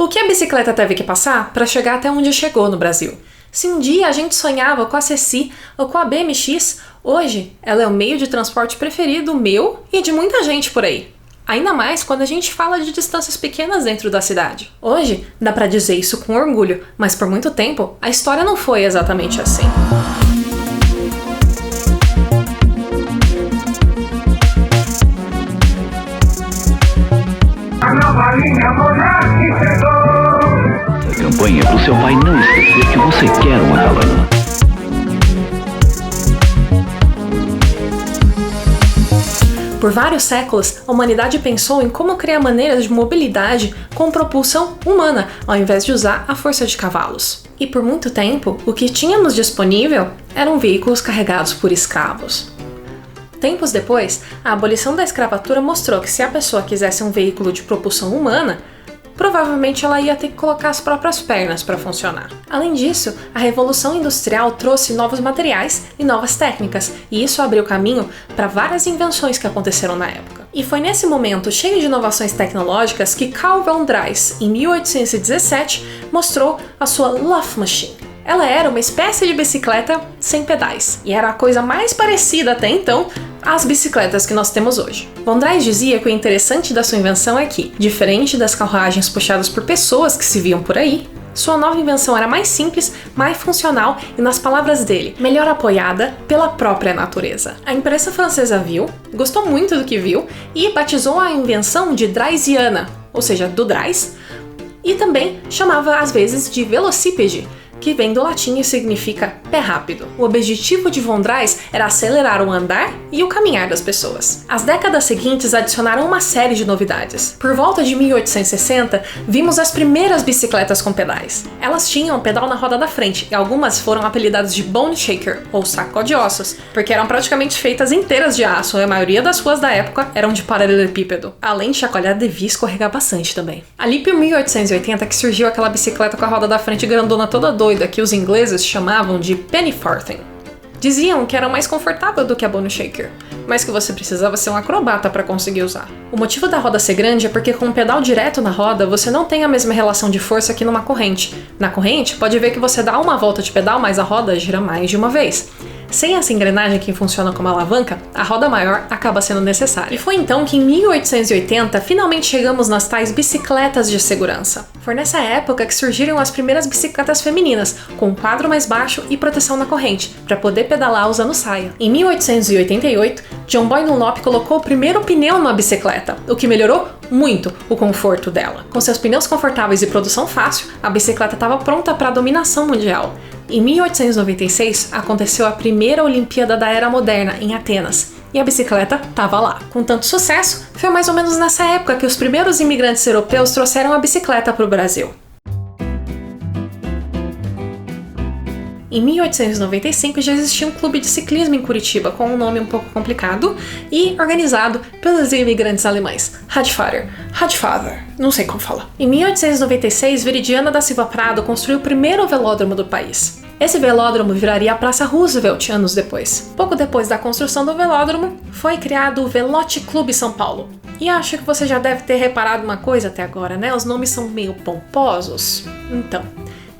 O que a bicicleta teve que passar para chegar até onde chegou no Brasil? Se um dia a gente sonhava com a Ceci ou com a BMX, hoje ela é o meio de transporte preferido meu e de muita gente por aí. Ainda mais quando a gente fala de distâncias pequenas dentro da cidade. Hoje, dá pra dizer isso com orgulho, mas por muito tempo, a história não foi exatamente assim. A campanha pro seu pai não esquecer que você quer uma cabana. Por vários séculos, a humanidade pensou em como criar maneiras de mobilidade com propulsão humana, ao invés de usar a força de cavalos. E por muito tempo, o que tínhamos disponível eram veículos carregados por escravos. Tempos depois, a abolição da escravatura mostrou que se a pessoa quisesse um veículo de propulsão humana, provavelmente ela ia ter que colocar as próprias pernas para funcionar. Além disso, a Revolução Industrial trouxe novos materiais e novas técnicas, e isso abriu caminho para várias invenções que aconteceram na época. E foi nesse momento cheio de inovações tecnológicas que Carl von Drais, em 1817, mostrou a sua Luft Machine. Ela era uma espécie de bicicleta sem pedais, e era a coisa mais parecida até então às bicicletas que nós temos hoje. Von Drais dizia que o interessante da sua invenção é que, diferente das carruagens puxadas por pessoas que se viam por aí, sua nova invenção era mais simples, mais funcional e, nas palavras dele, melhor apoiada pela própria natureza. A imprensa francesa viu, gostou muito do que viu e batizou a invenção de Draisiana, ou seja, do Drais, e também chamava às vezes de velocípede, que vem do latim e significa pé rápido. O objetivo de Von Drais era acelerar o andar e o caminhar das pessoas. As décadas seguintes adicionaram uma série de novidades. Por volta de 1860, vimos as primeiras bicicletas com pedais. Elas tinham um pedal na roda da frente e algumas foram apelidadas de bone shaker, ou saco de ossos, porque eram praticamente feitas inteiras de aço e a maioria das ruas da época eram de paralelepípedo. Além de chacoalhar, devia escorregar bastante também. Ali por 1880 que surgiu aquela bicicleta com a roda da frente grandona toda doida, que os ingleses chamavam de penny farthing. Diziam que era mais confortável do que a bone shaker, mas que você precisava ser um acrobata para conseguir usar. O motivo da roda ser grande é porque com um pedal direto na roda, você não tem a mesma relação de força que numa corrente. Na corrente, pode ver que você dá uma volta de pedal, mas a roda gira mais de uma vez. Sem essa engrenagem que funciona como alavanca, a roda maior acaba sendo necessária. E foi então que em 1880 finalmente chegamos nas tais bicicletas de segurança. Foi nessa época que surgiram as primeiras bicicletas femininas, com um quadro mais baixo e proteção na corrente, para poder pedalar usando saia. Em 1888, John Boy Dunlop colocou o primeiro pneu numa bicicleta, o que melhorou muito o conforto dela. Com seus pneus confortáveis e produção fácil, a bicicleta estava pronta para a dominação mundial. Em 1896, aconteceu a primeira Olimpíada da Era Moderna, em Atenas, e a bicicleta estava lá. Com tanto sucesso, foi mais ou menos nessa época que os primeiros imigrantes europeus trouxeram a bicicleta para o Brasil. Em 1895 já existia um clube de ciclismo em Curitiba, com um nome um pouco complicado, e organizado pelos imigrantes alemães. Radfahren, não sei como fala. Em 1896, Veridiana da Silva Prado construiu o primeiro velódromo do país. Esse velódromo viraria a Praça Roosevelt anos depois. Pouco depois da construção do velódromo, foi criado o Velote Clube São Paulo. E acho que você já deve ter reparado uma coisa até agora, né? Os nomes são meio pomposos. Então,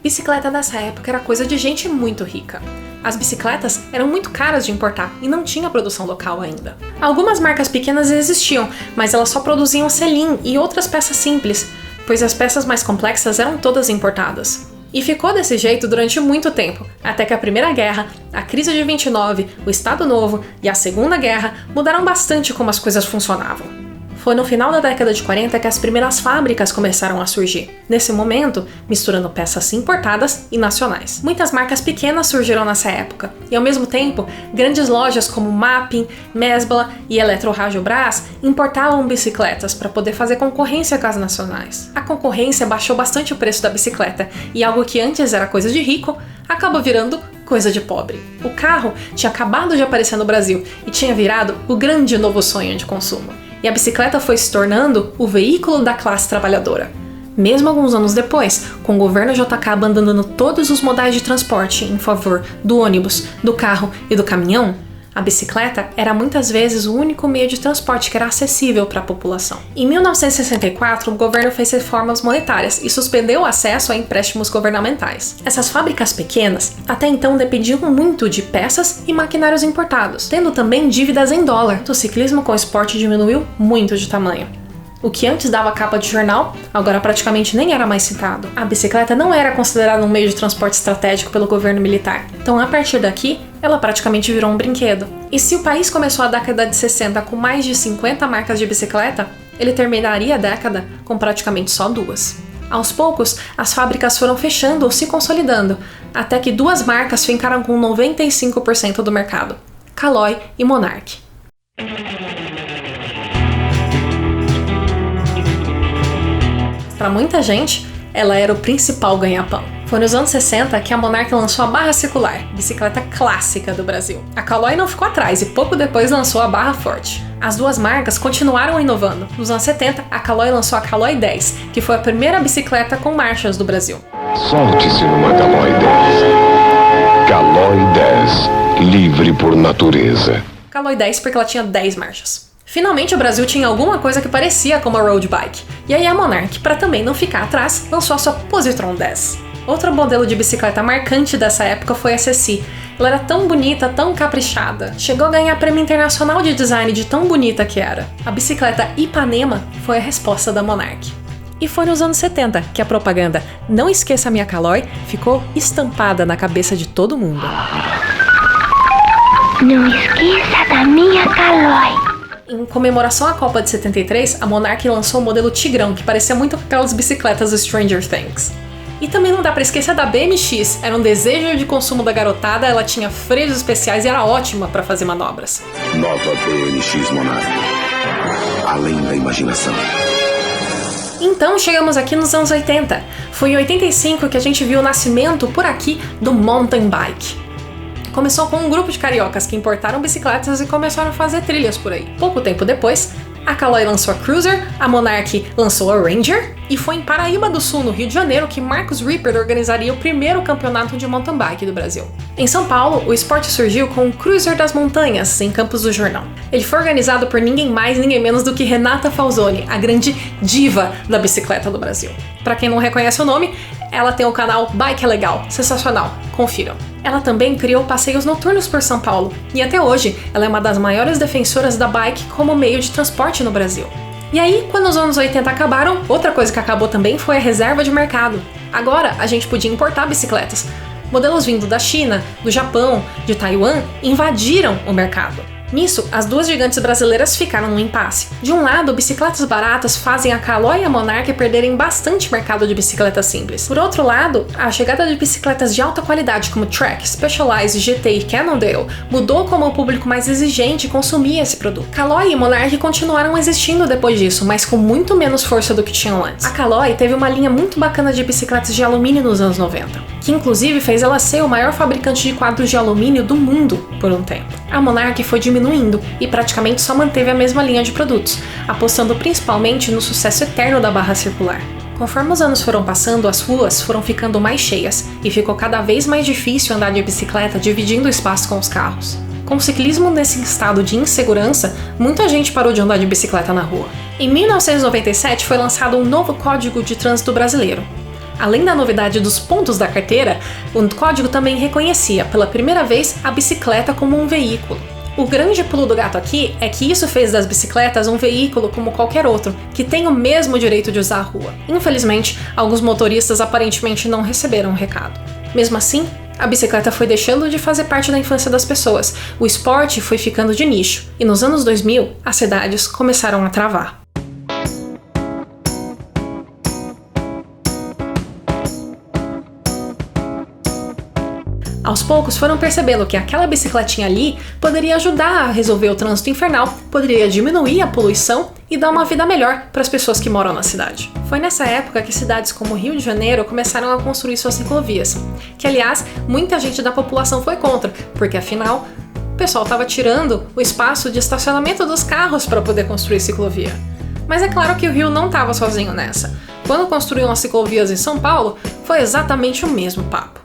bicicleta nessa época era coisa de gente muito rica. As bicicletas eram muito caras de importar e não tinha produção local ainda. Algumas marcas pequenas existiam, mas elas só produziam selim e outras peças simples, pois as peças mais complexas eram todas importadas. E ficou desse jeito durante muito tempo, até que a Primeira Guerra, a crise de 29, o Estado Novo e a Segunda Guerra mudaram bastante como as coisas funcionavam. Foi no final da década de 40 que as primeiras fábricas começaram a surgir, nesse momento misturando peças importadas e nacionais. Muitas marcas pequenas surgiram nessa época, e ao mesmo tempo, grandes lojas como Mapping, Mesbla e Eletroradiobras importavam bicicletas para poder fazer concorrência com as nacionais. A concorrência baixou bastante o preço da bicicleta, e algo que antes era coisa de rico, acabou virando coisa de pobre. O carro tinha acabado de aparecer no Brasil e tinha virado o grande novo sonho de consumo. E a bicicleta foi se tornando o veículo da classe trabalhadora. Mesmo alguns anos depois, com o governo JK abandonando todos os modais de transporte em favor do ônibus, do carro e do caminhão, A bicicleta era muitas vezes o único meio de transporte que era acessível para a população. Em 1964, o governo fez reformas monetárias e suspendeu o acesso a empréstimos governamentais. Essas fábricas pequenas até então dependiam muito de peças e maquinários importados, tendo também dívidas em dólar. O ciclismo com esporte diminuiu muito de tamanho. O que antes dava capa de jornal, agora praticamente nem era mais citado. A bicicleta não era considerada um meio de transporte estratégico pelo governo militar. Então, a partir daqui, ela praticamente virou um brinquedo. E se o país começou a década de 60 com mais de 50 marcas de bicicleta, ele terminaria a década com praticamente só 2. Aos poucos, as fábricas foram fechando ou se consolidando, até que 2 marcas ficaram com 95% do mercado: Caloi e Monarch. Para muita gente, ela era o principal ganha-pão. Foi nos anos 60 que a Monarch lançou a barra circular, bicicleta clássica do Brasil. A Caloi não ficou atrás e pouco depois lançou a barra forte. As 2 marcas continuaram inovando. Nos anos 70, a Caloi lançou a Caloi 10, que foi a primeira bicicleta com marchas do Brasil. Solte-se numa Caloi 10. Caloi 10, livre por natureza. Caloi 10 porque ela tinha 10 marchas. Finalmente o Brasil tinha alguma coisa que parecia como a road bike. E aí a Monarch, para também não ficar atrás, lançou a sua Positron 10. Outro modelo de bicicleta marcante dessa época foi a Ceci. Ela era tão bonita, tão caprichada. Chegou a ganhar prêmio internacional de design de tão bonita que era. A bicicleta Ipanema foi a resposta da Monarch. E foi nos anos 70 que a propaganda "Não esqueça a minha Caloi" ficou estampada na cabeça de todo mundo. Não esqueça da minha Caloi. Em comemoração à Copa de 73, a Monarch lançou o modelo Tigrão, que parecia muito com aquelas bicicletas do Stranger Things. E também não dá pra esquecer da BMX, era um desejo de consumo da garotada, ela tinha freios especiais e era ótima pra fazer manobras. Nova BMX Monarch. Além da imaginação. Então chegamos aqui nos anos 80. Foi em 85 que a gente viu o nascimento por aqui do mountain bike. Começou com um grupo de cariocas que importaram bicicletas e começaram a fazer trilhas por aí. Pouco tempo depois, a Caloi lançou a Cruiser, a Monarch lançou a Ranger, e foi em Paraíba do Sul, no Rio de Janeiro, que Marcus Ripper organizaria o primeiro campeonato de mountain bike do Brasil. Em São Paulo, o esporte surgiu com o Cruiser das Montanhas, em Campos do Jordão. Ele foi organizado por ninguém mais, ninguém menos do que Renata Falzoni, a grande diva da bicicleta do Brasil. Para quem não reconhece o nome, ela tem o canal Bike é Legal, sensacional, confiram. Ela também criou passeios noturnos por São Paulo, e até hoje ela é uma das maiores defensoras da bike como meio de transporte no Brasil. E aí, quando os anos 80 acabaram, outra coisa que acabou também foi a reserva de mercado. Agora, a gente podia importar bicicletas. Modelos vindo da China, do Japão, de Taiwan invadiram o mercado. Nisso, as 2 gigantes brasileiras ficaram num impasse. De um lado, bicicletas baratas fazem a Caloi e a Monarch perderem bastante mercado de bicicletas simples. Por outro lado, a chegada de bicicletas de alta qualidade como Trek, Specialized, GT e Cannondale mudou como o público mais exigente consumia esse produto. Caloi e Monarch continuaram existindo depois disso, mas com muito menos força do que tinham antes. A Caloi teve uma linha muito bacana de bicicletas de alumínio nos anos 90, que inclusive fez ela ser o maior fabricante de quadros de alumínio do mundo por um tempo. A Monarch foi diminuindo e praticamente só manteve a mesma linha de produtos, apostando principalmente no sucesso eterno da barra circular. Conforme os anos foram passando, as ruas foram ficando mais cheias e ficou cada vez mais difícil andar de bicicleta dividindo o espaço com os carros. Com o ciclismo nesse estado de insegurança, muita gente parou de andar de bicicleta na rua. Em 1997 foi lançado um novo Código de Trânsito Brasileiro. Além da novidade dos pontos da carteira, o código também reconhecia pela primeira vez a bicicleta como um veículo. O grande pulo do gato aqui é que isso fez das bicicletas um veículo como qualquer outro, que tem o mesmo direito de usar a rua. Infelizmente, alguns motoristas aparentemente não receberam o recado. Mesmo assim, a bicicleta foi deixando de fazer parte da infância das pessoas, o esporte foi ficando de nicho, e nos anos 2000, as cidades começaram a travar. Aos poucos foram percebendo que aquela bicicletinha ali poderia ajudar a resolver o trânsito infernal, poderia diminuir a poluição e dar uma vida melhor para as pessoas que moram na cidade. Foi nessa época que cidades como Rio de Janeiro começaram a construir suas ciclovias, que aliás, muita gente da população foi contra, porque afinal, o pessoal estava tirando o espaço de estacionamento dos carros para poder construir ciclovia. Mas é claro que o Rio não estava sozinho nessa. Quando construíram as ciclovias em São Paulo, foi exatamente o mesmo papo.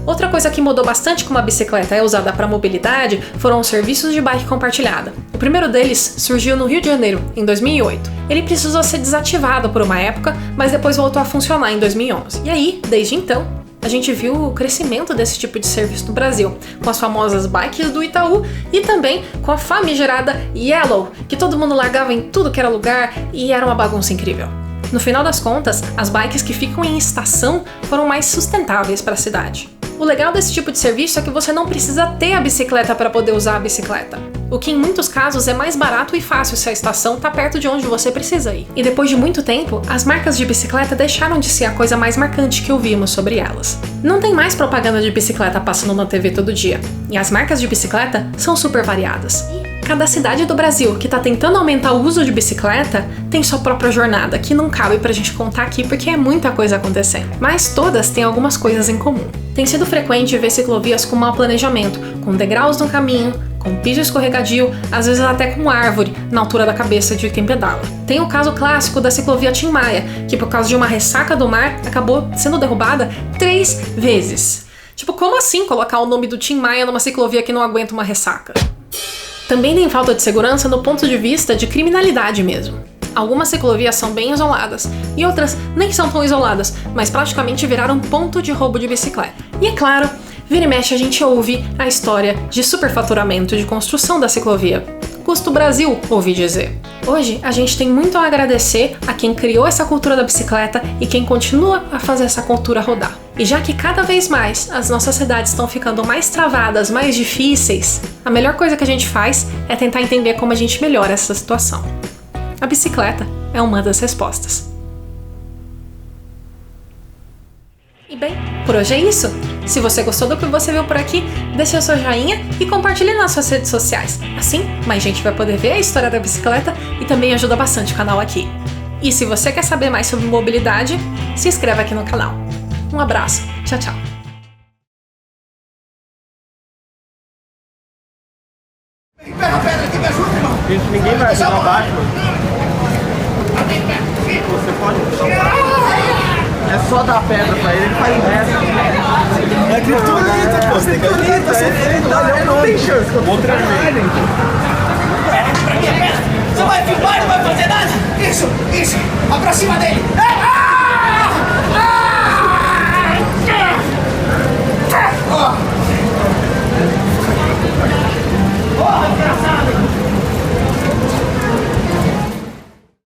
Outra coisa que mudou bastante como a bicicleta é usada para mobilidade foram os serviços de bike compartilhada. O primeiro deles surgiu no Rio de Janeiro, em 2008. Ele precisou ser desativado por uma época, mas depois voltou a funcionar em 2011. E aí, desde então, a gente viu o crescimento desse tipo de serviço no Brasil, com as famosas bikes do Itaú e também com a famigerada Yellow, que todo mundo largava em tudo que era lugar e era uma bagunça incrível. No final das contas, as bikes que ficam em estação foram mais sustentáveis para a cidade. O legal desse tipo de serviço é que você não precisa ter a bicicleta para poder usar a bicicleta, o que em muitos casos é mais barato e fácil se a estação está perto de onde você precisa ir. E depois de muito tempo, as marcas de bicicleta deixaram de ser a coisa mais marcante que ouvimos sobre elas. Não tem mais propaganda de bicicleta passando na TV todo dia, e as marcas de bicicleta são super variadas. Cada cidade do Brasil que está tentando aumentar o uso de bicicleta tem sua própria jornada, que não cabe pra gente contar aqui porque é muita coisa acontecendo. Mas todas têm algumas coisas em comum. Tem sido frequente ver ciclovias com mau planejamento, com degraus no caminho, com piso escorregadio, às vezes até com árvore na altura da cabeça de quem pedala. Tem o caso clássico da ciclovia Tim Maia, que por causa de uma ressaca do mar acabou sendo derrubada 3 vezes. Tipo, como assim colocar o nome do Tim Maia numa ciclovia que não aguenta uma ressaca? Também tem falta de segurança no ponto de vista de criminalidade mesmo. Algumas ciclovias são bem isoladas e outras nem são tão isoladas, mas praticamente viraram ponto de roubo de bicicleta. E é claro, vira e mexe a gente ouve a história de superfaturamento de construção da ciclovia. Custa o Brasil, ouvi dizer. Hoje, a gente tem muito a agradecer a quem criou essa cultura da bicicleta e quem continua a fazer essa cultura rodar. E já que cada vez mais as nossas cidades estão ficando mais travadas, mais difíceis, a melhor coisa que a gente faz é tentar entender como a gente melhora essa situação. A bicicleta é uma das respostas. E bem, por hoje é isso. Se você gostou do que você viu por aqui, deixe o seu joinha e compartilhe nas suas redes sociais. Assim, mais gente vai poder ver a história da bicicleta e também ajuda bastante o canal aqui. E se você quer saber mais sobre mobilidade, se inscreva aqui no canal. Um abraço, tchau, tchau. Pega a pedra aqui, me ajuda, irmão! Gente, ninguém vai ajudar abaixo. Você pode puxar o barco. É só dar a pedra pra ele faz o resto. É criptonita, pô, você tem criptonita, não tem chance. Outra vez. Você vai filmar e não vai fazer nada? Isso, aproxima dele!